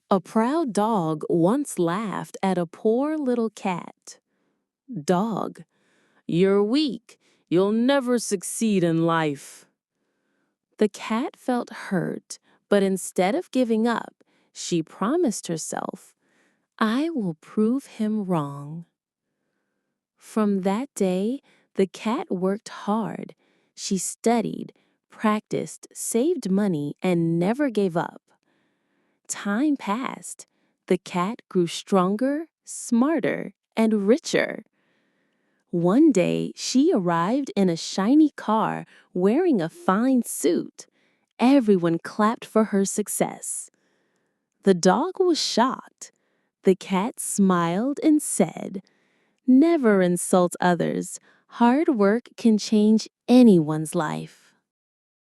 A proud dog once laughed at a poor little cat. Dog, you're weak. You'll never succeed in life. The cat felt hurt, but instead of giving up, she promised herself, I will prove him wrong. From that day, the cat worked hard. She studied, practiced, saved money, and never gave up. Time passed. The cat grew stronger, smarter, and richer. One day, she arrived in a shiny car wearing a fine suit. Everyone clapped for her success. The dog was shocked. The cat smiled and said, Never insult others. Hard work can change anyone's life.